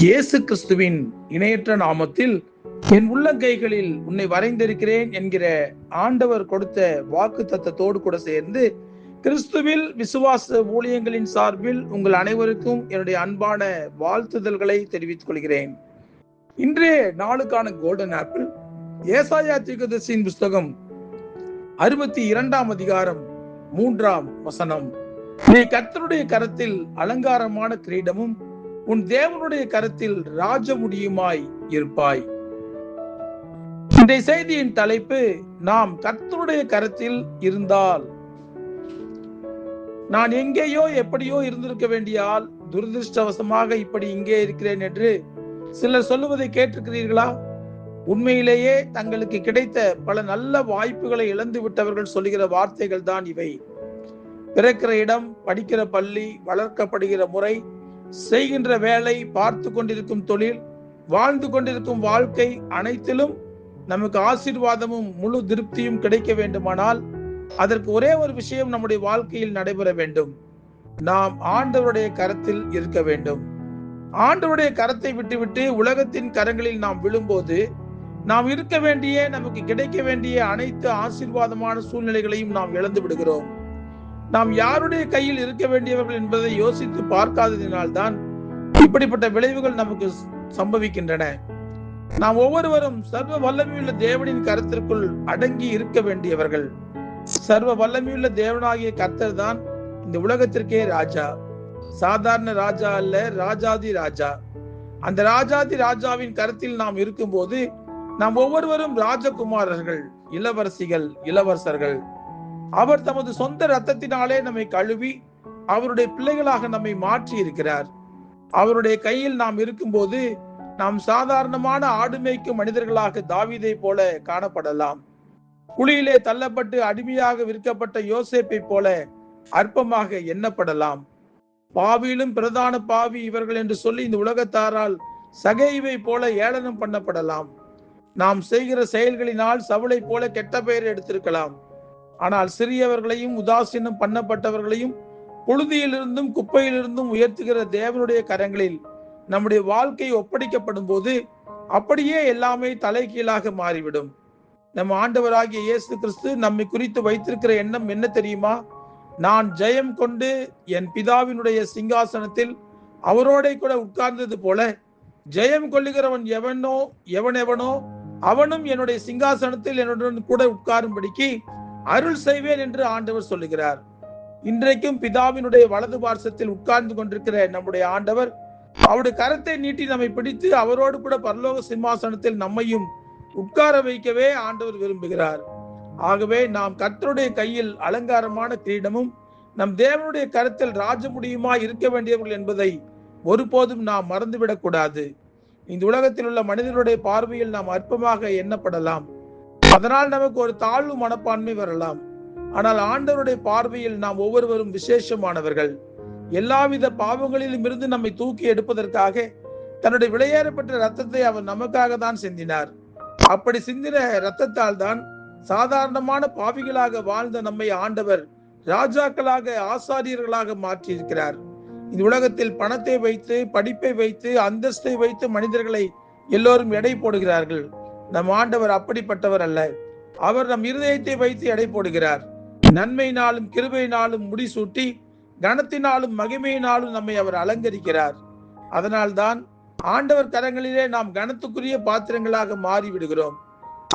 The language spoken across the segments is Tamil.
இயேசு கிறிஸ்துவின் இணையற்ற நாமத்தில் என் உள்ளங்கைகளில் உன்னை வரைந்திருக்கிறேன் என்கிற ஆண்டவர் கொடுத்த வாக்கு தத்தத்தோடு கூட சேர்ந்து கிறிஸ்துவில் விசுவாச ஊழியங்களின் சார்பில் உங்கள் அனைவருக்கும் என்னுடைய அன்பான வாழ்த்துதல்களை தெரிவித்துக் கொள்கிறேன். இன்றைய நாளுக்கான கோல்டன் ஆப்பிள் ஏசாயா தீர்க்கதரிசியின் புஸ்தகம் 62 அதிகாரம் 3 நீ கர்த்தருடைய கரத்தில் அலங்காரமான கிரீடமும் உன் தேவனுடைய கரத்தில் ராஜமுடியுமாய் இருப்பாய். இந்த செய்தியின் தலைப்பு, நாம் கர்த்தருடைய கரத்தில் இருந்தால். நான் எங்கேயோ எப்படியோ இருந்திருக்க வேண்டிய ஆள், துரதிருஷ்டவசமாக இப்படி இங்கே இருக்கிறேன் என்று சிலர் சொல்லுவதை கேட்டிருக்கிறீர்களா? உண்மையிலேயே தங்களுக்கு கிடைத்த பல நல்ல வாய்ப்புகளை இழந்து விட்டவர்கள் சொல்லுகிற வார்த்தைகள் தான் இவை. பிறக்கிற இடம், படிக்கிற பள்ளி, வளர்க்கப்படுகிற முறை, செய்கின்ற வேலை, பார்த்து கொண்டிருக்கும் தொழில், வாழ்ந்து கொண்டிருக்கும் வாழ்க்கை அனைத்திலும் நமக்கு ஆசீர்வாதமும் முழு திருப்தியும் கிடைக்க வேண்டுமானால் அதற்கு ஒரே ஒரு விஷயம் நம்முடைய வாழ்க்கையில் நடைபெற வேண்டும். நாம் ஆண்டவருடைய கரத்தில் இருக்க வேண்டும். ஆண்டவருடைய கரத்தை விட்டுவிட்டு உலகத்தின் கரங்களில் நாம் விழும்போது நாம் இருக்க வேண்டிய, நமக்கு கிடைக்க வேண்டிய அனைத்து ஆசீர்வாதமான சூழ்நிலைகளையும் நாம் இழந்து விடுகிறோம். நாம் யாருடைய கையில் இருக்க வேண்டியவர்கள் என்பதை யோசித்து பார்க்காததினால்தான் இப்படிப்பட்ட விளைவுகள் நமக்கு சம்பவிக்கின்றன. நாம் ஒவ்வொருவரும் சர்வ வல்லமையுள்ள தேவனின் கரத்திற்குள் அடங்கி இருக்க வேண்டியவர்கள். சர்வ வல்லமையுள்ள தேவனாகிய கர்த்தர் தான் இந்த உலகத்திற்கே ராஜா. சாதாரண ராஜா அல்ல, ராஜாதி ராஜா. அந்த ராஜாதி ராஜாவின் கரத்தில் நாம் இருக்கும்போது நாம் ஒவ்வொருவரும் ராஜகுமாரர்கள், இளவரசிகள், இளவரசர்கள். அவர் தமது சொந்த இரத்தத்தினாலே நம்மை கழுவி அவருடைய பிள்ளைகளாக நம்மை மாற்றி இருக்கிறார். அவருடைய கையில் நாம் இருக்கும்போது நாம் சாதாரணமான ஆடு மேய்க்கும் மனிதர்களாக தாவீதை போல காணப்படலாம். குழியிலே தள்ளப்பட்டு அடிமையாக விற்கப்பட்ட யோசேப்பை போல அற்பமாக எண்ணப்படலாம். பாவியிலும் பிரதான பாவி இவர்கள் என்று சொல்லி இந்த உலகத்தாரால் சகைவை போல ஏளனம் பண்ணப்படலாம். நாம் செய்கிற செயல்களினால் சவுளை போல கெட்ட பெயர் எடுத்திருக்கலாம். ஆனால் சிறியவர்களையும் உதாசீனம் பண்ணப்பட்டவர்களையும் புழுதியிலிருந்தும் குப்பையிலிருந்தும் உயர்த்துகிற தேவனுடைய கரங்களில் நம்முடைய வாழ்க்கை ஒப்படைக்கப்படும் போது அப்படியே எல்லாமே தலைகீழாக மாறிவிடும். நம் ஆண்டவராகிய இயேசு கிறிஸ்து நம்மை குறித்து வைத்திருக்கிற எண்ணம் என்ன தெரியுமா? நான் ஜெயம் கொண்டு என் பிதாவினுடைய சிங்காசனத்தில் அவரோட கூட உட்கார்ந்தது போல ஜெயம் கொள்ளுகிறவன் எவனோ அவனும் என்னுடைய சிங்காசனத்தில் என்னுடன் கூட உட்காரும்படிக்கு அருள் செய்வேன் என்று ஆண்டவர் சொல்லுகிறார். இன்றைக்கும் பிதாவினுடைய வலது பார்சத்தில் உட்கார்ந்து கொண்டிருக்கிற நம்முடைய ஆண்டவர் அவருடைய கரத்தை நீட்டி நம்மை பிடித்து அவரோடு கூட பரலோக சிம்மாசனத்தில் நம்மையும் உட்கார வைக்கவே ஆண்டவர் விரும்புகிறார். ஆகவே நாம் கர்த்தருடைய கையில் அலங்காரமான கிரீடமும் நம் தேவனுடைய கரத்தில் ராஜமுடியுமா இருக்க வேண்டியவர்கள் என்பதை ஒருபோதும் நாம் மறந்துவிடக் கூடாது. இந்த உலகத்தில் உள்ள மனிதர்களுடைய பார்வையில் நாம் அற்பமாக எண்ணப்படலாம். அதனால் நமக்கு ஒரு தாழ்வு மனப்பான்மை வரலாம். ஆனால் ஆண்டவருடைய பார்வையில் நாம் ஒவ்வொருவரும் விசேஷமானவர்கள். எல்லாவித பாவங்களிலும் இருந்து நம்மை தூக்கி எடுப்பதற்காக தன்னுடைய விலையேறப்பட்ட ரத்தத்தை அவர் நமக்காக தான் சிந்தினார். அப்படி சிந்தின ரத்தத்தால் தான் சாதாரணமான பாவிகளாக வாழ்ந்த நம்மை ஆண்டவர் ராஜாக்களாக, ஆசாரியர்களாக மாற்றி இருக்கிறார். இந்த உலகத்தில் பணத்தை வைத்து, படிப்பை வைத்து, அந்தஸ்தை வைத்து மனிதர்களை எல்லோரும் எடை போடுகிறார்கள். நம் ஆண்டவர் அப்படிப்பட்டவர் அல்ல. அவர் நம் இருதயத்தை வைத்து எடை போடுகிறார். நன்மையினாலும் கிருபையினாலும் முடிசூட்டி கனத்தினாலும் மகிமையினாலும் நம்மை அவர் அலங்கரிக்கிறார். அதனால்தான் ஆண்டவர் கரங்களிலே நாம் கனத்துக்குரிய பாத்திரங்களாக மாறிவிடுகிறோம்.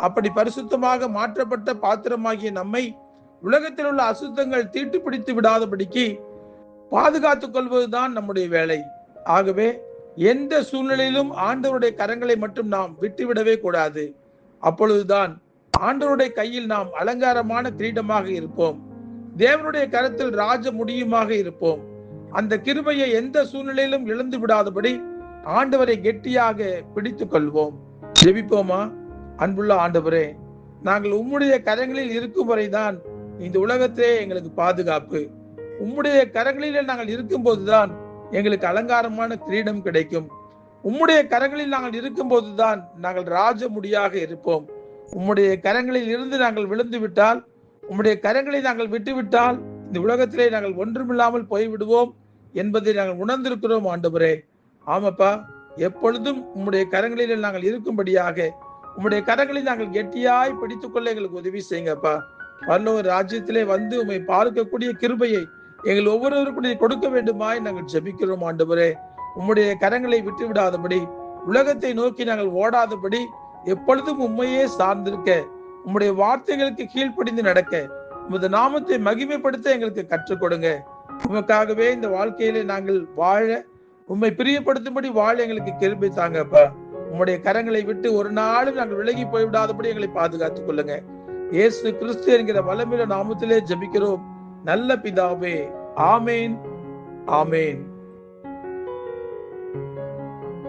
அப்படி பரிசுத்தமாக மாற்றப்பட்ட பாத்திரமாகிய நம்மை உலகத்தில் உள்ள அசுத்தங்கள் தீட்டு பிடித்து விடாதபடிக்கு பாதுகாத்துக் கொள்வதுதான் நம்முடைய வேலை. ஆகவே எந்த சூழ்நிலையிலும் ஆண்டவருடைய கரங்களை மட்டும் நாம் விட்டுவிடவே கூடாது. அப்பொழுதுதான் ஆண்டவருடைய கையில் நாம் அலங்காரமான கிரீடமாக இருப்போம். தேவனுடைய கரத்தில் ராஜ முடியுமாக இருப்போம். அந்த கிருபையை எந்த சூழ்நிலையிலும் இழந்து விடாதபடி ஆண்டவரை கெட்டியாக பிடித்துக் கொள்வோம். ஜெபிப்போமா? அன்புள்ள ஆண்டவரே, நாங்கள் உம்முடைய கரங்களில் இருக்கும் வரைதான் இந்த உலகத்திலே எங்களுக்கு பாதுகாப்பு. உம்முடைய கரங்களிலே நாங்கள் இருக்கும் போதுதான் எங்களுக்கு அலங்காரமான கிரீடம் கிடைக்கும். உம்முடைய கரங்களில் நாங்கள் இருக்கும் போதுதான் நாங்கள் ராஜ முடியாக இருப்போம். உம்முடைய கரங்களில் இருந்து நாங்கள் விழுந்து விட்டால், உம்முடைய கரங்களை நாங்கள் விட்டுவிட்டால் இந்த உலகத்திலே நாங்கள் ஒன்றுமில்லாமல் போய்விடுவோம் என்பதை நாங்கள் உணர்ந்திருக்கிறோம் ஆண்டவரே. ஆமாப்பா, எப்பொழுதும் உம்முடைய கரங்களில் நாங்கள் இருக்கும்படியாக உம்முடைய கரங்களில் நாங்கள் கெட்டியாய் பிடித்துக் கொள்ள எங்களுக்கு உதவி செய்யுங்கப்பா. பரலோக ராஜ்யத்திலே வந்து உம்மை பார்க்கக்கூடிய கிருபையை எங்கள் ஒவ்வொருவருக்கும் நீர் கொடுக்க வேண்டுமாய் நாங்கள் ஜெபிக்கிறோம் ஆண்டவரே. உம்முடைய கரங்களை விட்டு விடாதபடி, உலகத்தை நோக்கி நாங்கள் ஓடாதபடி, எப்பொழுதும் உம்மையே சார்ந்திருக்க, உம்முடைய வார்த்தைகளுக்கு கீழ்ப்படிந்து நடக்க, உமது நாமத்தை மகிமைப்படுத்த எங்களுக்கு கற்றுக் கொடுங்க. உமக்காகவே இந்த வாழ்க்கையிலே நாங்கள் வாழ, உம்மை பிரியப்படுத்தும்படி வாழ எங்களுக்கு கிருபை தாங்கப்பா. உம்முடைய கரங்களை விட்டு ஒரு நாளும் நாங்கள் விலகி போய்விடாதபடி எங்களை பாதுகாத்துக் கொள்ளுங்க. இயேசு கிறிஸ்து என்கிற வல்லமையுள்ள நாமத்திலே ஜெபிக்கிறோம் நல்ல பிதாவே. ஆமேன், ஆமேன்.